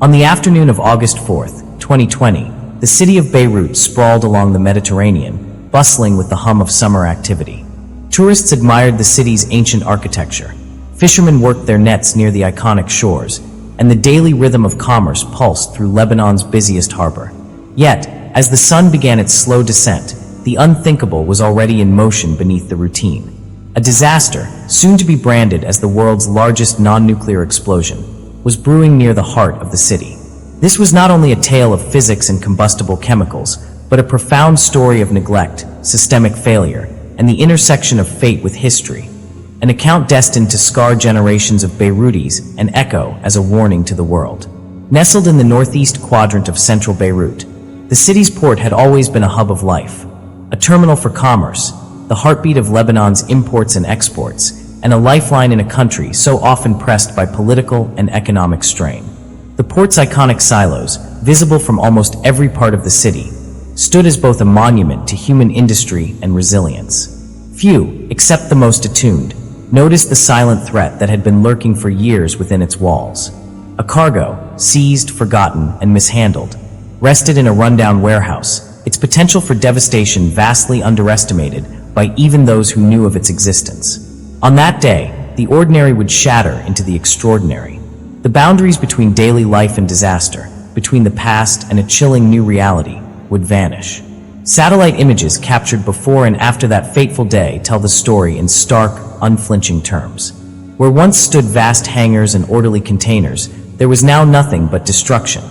On the afternoon of August 4th, 2020, the city of Beirut sprawled along the Mediterranean, bustling with the hum of summer activity. Tourists admired the city's ancient architecture. Fishermen worked their nets near the iconic shores, and the daily rhythm of commerce pulsed through Lebanon's busiest harbor. Yet, as the sun began its slow descent, the unthinkable was already in motion beneath the routine. A disaster, soon to be branded as the world's largest non-nuclear explosion, was brewing near the heart of the city. This was not only a tale of physics and combustible chemicals, but a profound story of neglect, systemic failure, and the intersection of fate with history. An account destined to scar generations of Beirutis and echo as a warning to the world. Nestled in the northeast quadrant of central Beirut, the city's port had always been a hub of life, a terminal for commerce, the heartbeat of Lebanon's imports and exports, and a lifeline in a country so often pressed by political and economic strain. The port's iconic silos, visible from almost every part of the city, stood as both a monument to human industry and resilience. Few, except the most attuned, noticed the silent threat that had been lurking for years within its walls. A cargo, seized, forgotten, and mishandled, rested in a rundown warehouse, its potential for devastation vastly underestimated by even those who knew of its existence. On that day, the ordinary would shatter into the extraordinary. The boundaries between daily life and disaster, between the past and a chilling new reality, would vanish. Satellite images captured before and after that fateful day tell the story in stark, unflinching terms. Where once stood vast hangars and orderly containers, there was now nothing but destruction.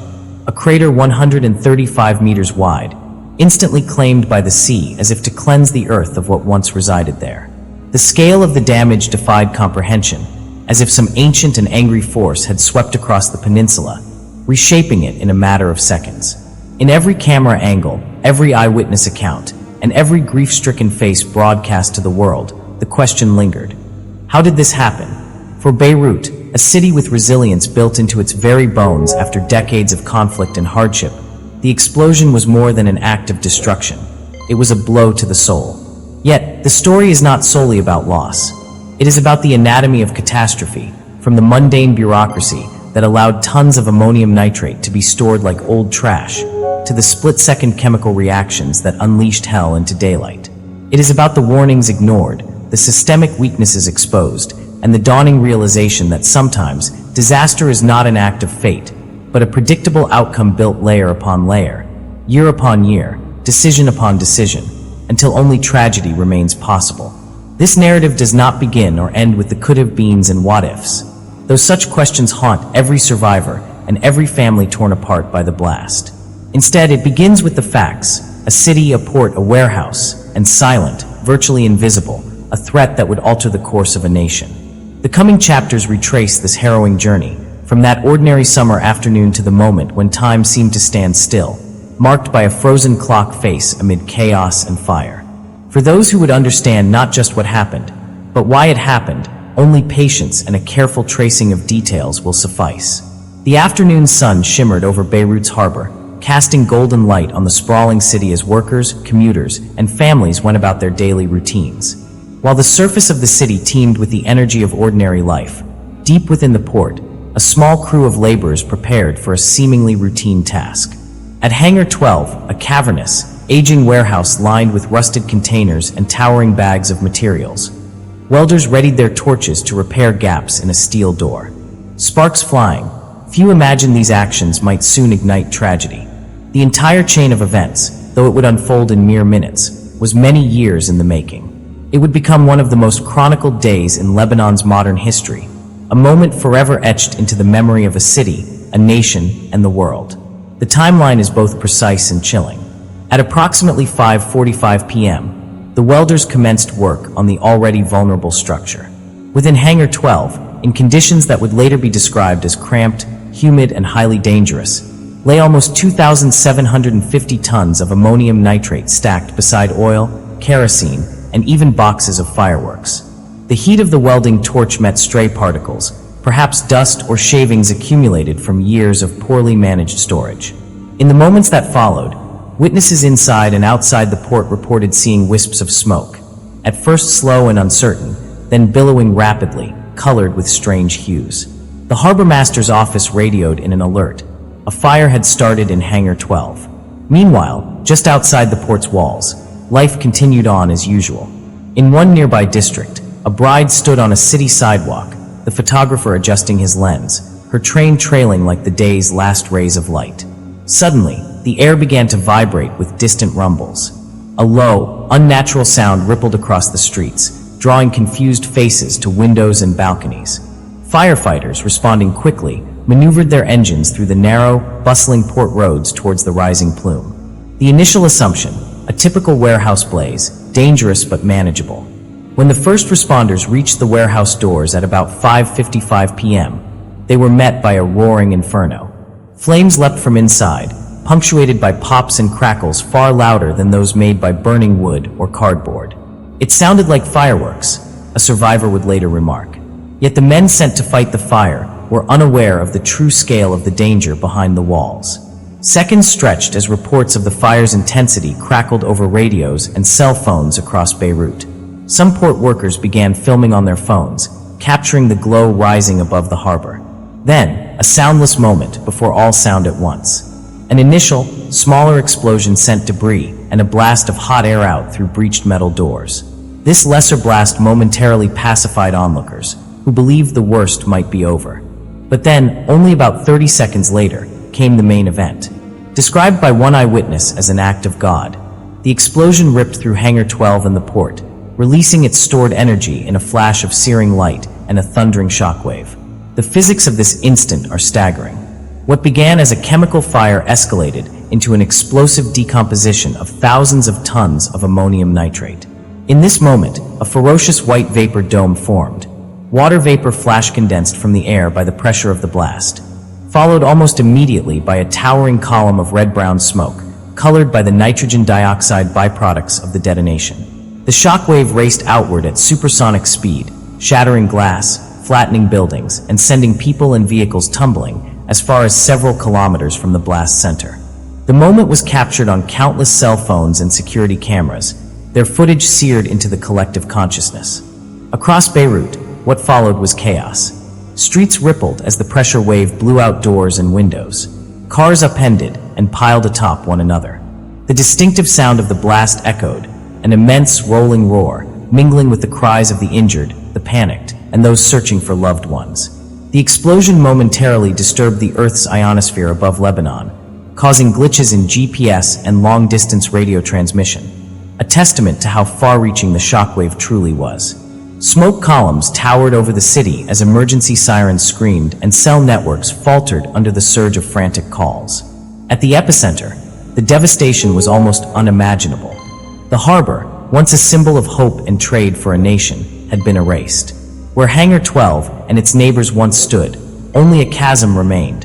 A crater 135 meters wide, instantly claimed by the sea as if to cleanse the earth of what once resided there. The scale of the damage defied comprehension, as if some ancient and angry force had swept across the peninsula, reshaping it in a matter of seconds. In every camera angle, every eyewitness account, and every grief-stricken face broadcast to the world, the question lingered. How did this happen? For Beirut, a city with resilience built into its very bones after decades of conflict and hardship, the explosion was more than an act of destruction. It was a blow to the soul. Yet, the story is not solely about loss. It is about the anatomy of catastrophe, from the mundane bureaucracy that allowed tons of ammonium nitrate to be stored like old trash, to the split-second chemical reactions that unleashed hell into daylight. It is about the warnings ignored, the systemic weaknesses exposed, and the dawning realization that sometimes disaster is not an act of fate, but a predictable outcome built layer upon layer, year upon year, decision upon decision, until only tragedy remains possible. This narrative does not begin or end with the could-have-beens and what-ifs, though such questions haunt every survivor and every family torn apart by the blast. Instead, it begins with the facts: a city, a port, a warehouse, and silent, virtually invisible, a threat that would alter the course of a nation. The coming chapters retrace this harrowing journey, from that ordinary summer afternoon to the moment when time seemed to stand still, marked by a frozen clock face amid chaos and fire. For those who would understand not just what happened, but why it happened, only patience and a careful tracing of details will suffice. The afternoon sun shimmered over Beirut's harbor, casting golden light on the sprawling city as workers, commuters, and families went about their daily routines. While the surface of the city teemed with the energy of ordinary life, deep within the port, a small crew of laborers prepared for a seemingly routine task. At Hangar 12, a cavernous, aging warehouse lined with rusted containers and towering bags of materials, welders readied their torches to repair gaps in a steel door. Sparks flying, few imagined these actions might soon ignite tragedy. The entire chain of events, though it would unfold in mere minutes, was many years in the making. It would become one of the most chronicled days in Lebanon's modern history, a moment forever etched into the memory of a city, a nation, and the world. The timeline is both precise and chilling. At approximately 5:45 p.m., the welders commenced work on the already vulnerable structure. Within Hangar 12, in conditions that would later be described as cramped, humid, and highly dangerous, lay almost 2,750 tons of ammonium nitrate stacked beside oil, kerosene, and even boxes of fireworks. The heat of the welding torch met stray particles, perhaps dust or shavings accumulated from years of poorly managed storage. In the moments that followed, witnesses inside and outside the port reported seeing wisps of smoke, at first slow and uncertain, then billowing rapidly, colored with strange hues. The harbor master's office radioed in an alert, A fire had started in Hangar 12. Meanwhile, just outside the port's walls, life continued on as usual. In one nearby district, a bride stood on a city sidewalk, the photographer adjusting his lens, her train trailing like the day's last rays of light. Suddenly, the air began to vibrate with distant rumbles. A low, unnatural sound rippled across the streets, drawing confused faces to windows and balconies. Firefighters, responding quickly, maneuvered their engines through the narrow, bustling port roads towards the rising plume. The initial assumption, a typical warehouse blaze, dangerous but manageable. When the first responders reached the warehouse doors at about 5:55 p.m., they were met by a roaring inferno. Flames leapt from inside, punctuated by pops and crackles far louder than those made by burning wood or cardboard. It sounded like fireworks, a survivor would later remark. Yet the men sent to fight the fire were unaware of the true scale of the danger behind the walls. Seconds stretched as reports of the fire's intensity crackled over radios and cell phones across Beirut. Some port workers began filming on their phones, capturing the glow rising above the harbor. Then, a soundless moment before all sound at once. An initial, smaller explosion sent debris and a blast of hot air out through breached metal doors. This lesser blast momentarily pacified onlookers, who believed the worst might be over. But then, only about 30 seconds later, came the main event. Described by one eyewitness as an act of God, the explosion ripped through Hangar 12 and the port, releasing its stored energy in a flash of searing light and a thundering shockwave. The physics of this instant are staggering. What began as a chemical fire escalated into an explosive decomposition of thousands of tons of ammonium nitrate. In this moment, a ferocious white vapor dome formed. Water vapor flash condensed from the air by the pressure of the blast, followed almost immediately by a towering column of red-brown smoke, colored by the nitrogen dioxide byproducts of the detonation. The shockwave raced outward at supersonic speed, shattering glass, flattening buildings, and sending people and vehicles tumbling as far as several kilometers from the blast center. The moment was captured on countless cell phones and security cameras, their footage seared into the collective consciousness. Across Beirut, what followed was chaos. Streets rippled as the pressure wave blew out doors and windows. Cars upended and piled atop one another. The distinctive sound of the blast echoed, an immense rolling roar, mingling with the cries of the injured, the panicked, and those searching for loved ones. The explosion momentarily disturbed the Earth's ionosphere above Lebanon, causing glitches in GPS and long-distance radio transmission, a testament to how far-reaching the shockwave truly was. Smoke columns towered over the city as emergency sirens screamed and cell networks faltered under the surge of frantic calls. At the epicenter, the devastation was almost unimaginable. The harbor, once a symbol of hope and trade for a nation, had been erased. Where Hangar 12 and its neighbors once stood, only a chasm remained,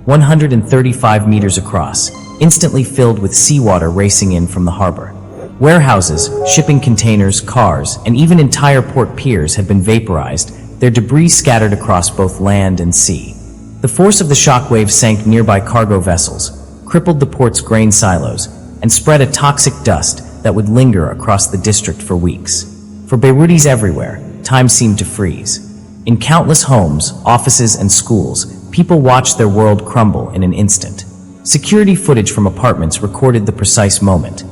135 meters across, instantly filled with seawater racing in from the harbor. Warehouses, shipping containers, cars, and even entire port piers had been vaporized, their debris scattered across both land and sea. The force of the shockwave sank nearby cargo vessels, crippled the port's grain silos, and spread a toxic dust that would linger across the district for weeks. For Beirutis everywhere, time seemed to freeze. In countless homes, offices, and schools, people watched their world crumble in an instant. Security footage from apartments recorded the precise moment.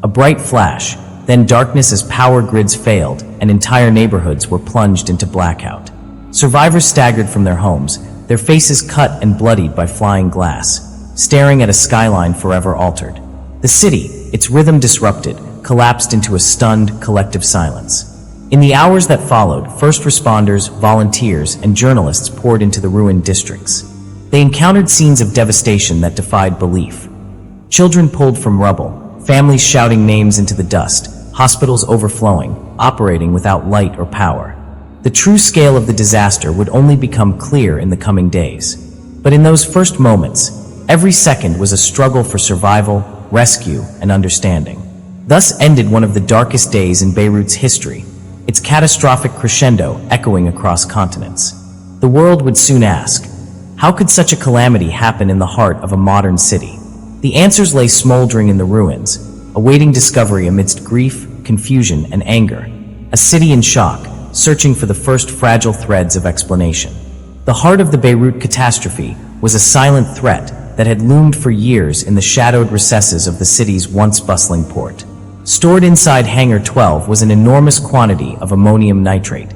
A bright flash, then darkness as power grids failed and entire neighborhoods were plunged into blackout. Survivors staggered from their homes, their faces cut and bloodied by flying glass, staring at a skyline forever altered. The city, its rhythm disrupted, collapsed into a stunned, collective silence. In the hours that followed, first responders, volunteers, and journalists poured into the ruined districts. They encountered scenes of devastation that defied belief. Children pulled from rubble, families shouting names into the dust, hospitals overflowing, operating without light or power. The true scale of the disaster would only become clear in the coming days. But in those first moments, every second was a struggle for survival, rescue, and understanding. Thus ended one of the darkest days in Beirut's history, its catastrophic crescendo echoing across continents. The world would soon ask, how could such a calamity happen in the heart of a modern city? The answers lay smoldering in the ruins, awaiting discovery amidst grief, confusion, and anger. A city in shock, searching for the first fragile threads of explanation. The heart of the Beirut catastrophe was a silent threat, that had loomed for years in the shadowed recesses of the city's once bustling port. Stored inside Hangar 12 was an enormous quantity of ammonium nitrate,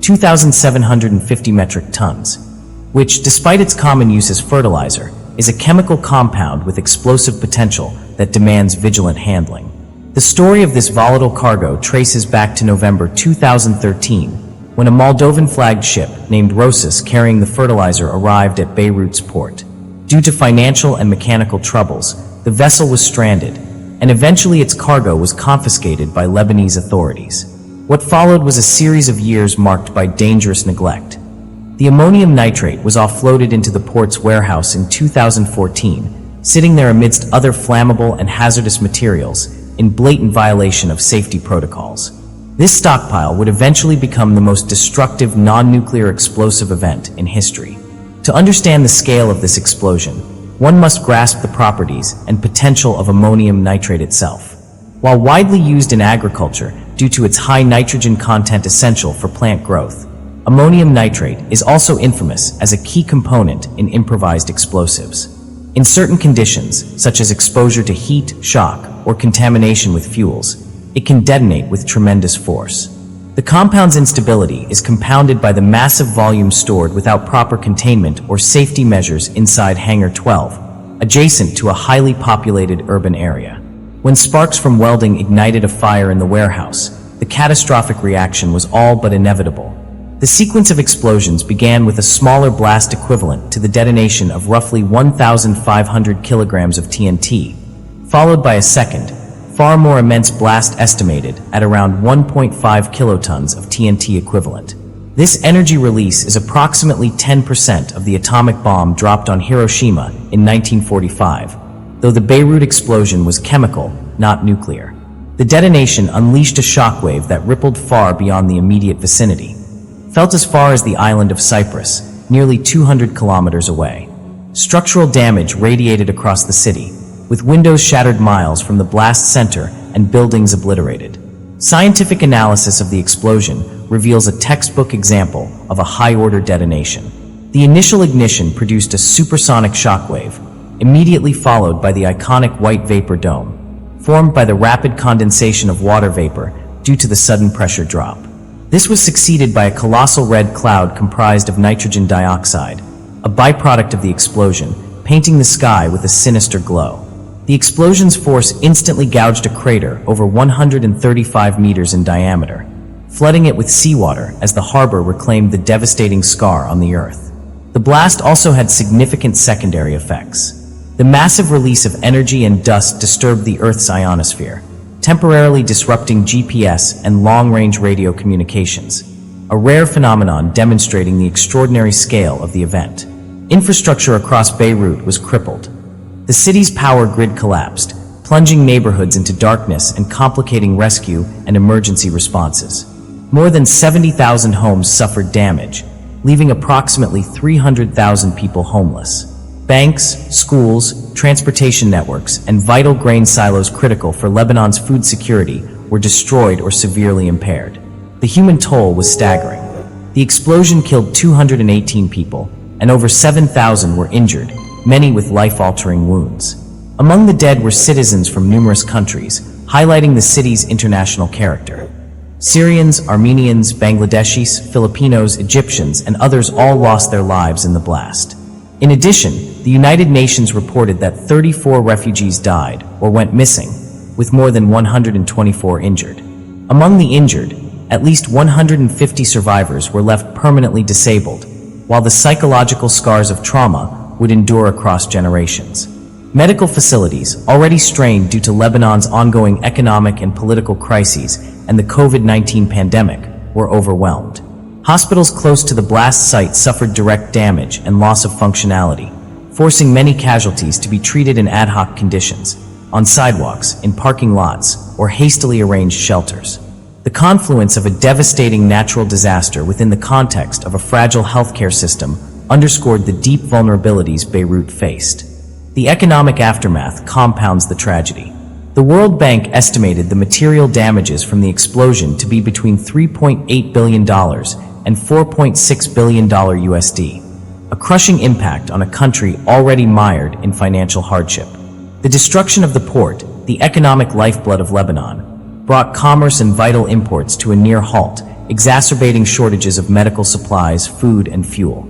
2,750 metric tons, which, despite its common use as fertilizer, is a chemical compound with explosive potential that demands vigilant handling. The story of this volatile cargo traces back to November 2013, when a Moldovan-flagged ship named Rosas carrying the fertilizer arrived at Beirut's port. Due to financial and mechanical troubles, the vessel was stranded, and eventually its cargo was confiscated by Lebanese authorities. What followed was a series of years marked by dangerous neglect. The ammonium nitrate was offloaded into the port's warehouse in 2014, sitting there amidst other flammable and hazardous materials, in blatant violation of safety protocols. This stockpile would eventually become the most destructive non-nuclear explosive event in history. To understand the scale of this explosion, one must grasp the properties and potential of ammonium nitrate itself. While widely used in agriculture due to its high nitrogen content essential for plant growth, ammonium nitrate is also infamous as a key component in improvised explosives. In certain conditions, such as exposure to heat, shock, or contamination with fuels, it can detonate with tremendous force. The compound's instability is compounded by the massive volume stored without proper containment or safety measures inside Hangar 12, adjacent to a highly populated urban area. When sparks from welding ignited a fire in the warehouse, the catastrophic reaction was all but inevitable. The sequence of explosions began with a smaller blast equivalent to the detonation of roughly 1,500 kilograms of TNT, followed by a second, far more immense blast estimated at around 1.5 kilotons of TNT equivalent. This energy release is approximately 10% of the atomic bomb dropped on Hiroshima in 1945, though the Beirut explosion was chemical, not nuclear. The detonation unleashed a shockwave that rippled far beyond the immediate vicinity, felt as far as the island of Cyprus, nearly 200 kilometers away. Structural damage radiated across the city, with windows shattered miles from the blast center and buildings obliterated. Scientific analysis of the explosion reveals a textbook example of a high-order detonation. The initial ignition produced a supersonic shockwave, immediately followed by the iconic white vapor dome, formed by the rapid condensation of water vapor due to the sudden pressure drop. This was succeeded by a colossal red cloud comprised of nitrogen dioxide, a byproduct of the explosion, painting the sky with a sinister glow. The explosion's force instantly gouged a crater over 135 meters in diameter, flooding it with seawater as the harbor reclaimed the devastating scar on the Earth. The blast also had significant secondary effects. The massive release of energy and dust disturbed the Earth's ionosphere, temporarily disrupting GPS and long-range radio communications, a rare phenomenon demonstrating the extraordinary scale of the event. Infrastructure across Beirut was crippled. The city's power grid collapsed, plunging neighborhoods into darkness and complicating rescue and emergency responses. More than 70,000 homes suffered damage, leaving approximately 300,000 people homeless. Banks, schools, transportation networks, and vital grain silos critical for Lebanon's food security were destroyed or severely impaired. The human toll was staggering. The explosion killed 218 people, and over 7,000 were injured, many with life-altering wounds. Among the dead were citizens from numerous countries, highlighting the city's international character. Syrians, Armenians, Bangladeshis, Filipinos, Egyptians, and others all lost their lives in the blast. In addition, the United Nations reported that 34 refugees died or went missing, with more than 124 injured. Among the injured, at least 150 survivors were left permanently disabled, while the psychological scars of trauma would endure across generations. Medical facilities, already strained due to Lebanon's ongoing economic and political crises and the COVID-19 pandemic, were overwhelmed. Hospitals close to the blast site suffered direct damage and loss of functionality, forcing many casualties to be treated in ad hoc conditions, on sidewalks, in parking lots, or hastily arranged shelters. The confluence of a devastating natural disaster within the context of a fragile healthcare system underscored the deep vulnerabilities Beirut faced. The economic aftermath compounds the tragedy. The World Bank estimated the material damages from the explosion to be between $3.8 billion and $4.6 billion USD, a crushing impact on a country already mired in financial hardship. The destruction of the port, the economic lifeblood of Lebanon, brought commerce and vital imports to a near halt, exacerbating shortages of medical supplies, food, and fuel.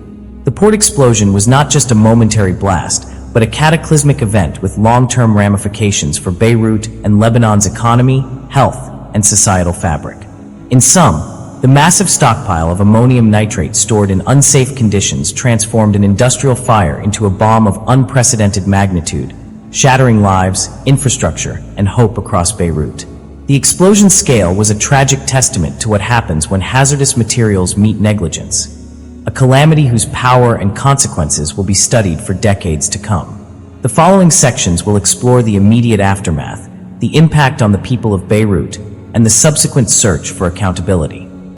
The port explosion was not just a momentary blast, but a cataclysmic event with long-term ramifications for Beirut and Lebanon's economy, health, and societal fabric. In sum, the massive stockpile of ammonium nitrate stored in unsafe conditions transformed an industrial fire into a bomb of unprecedented magnitude, shattering lives, infrastructure, and hope across Beirut. The explosion's scale was a tragic testament to what happens when hazardous materials meet negligence, a calamity whose power and consequences will be studied for decades to come. The following sections will explore the immediate aftermath, the impact on the people of Beirut, and the subsequent search for accountability.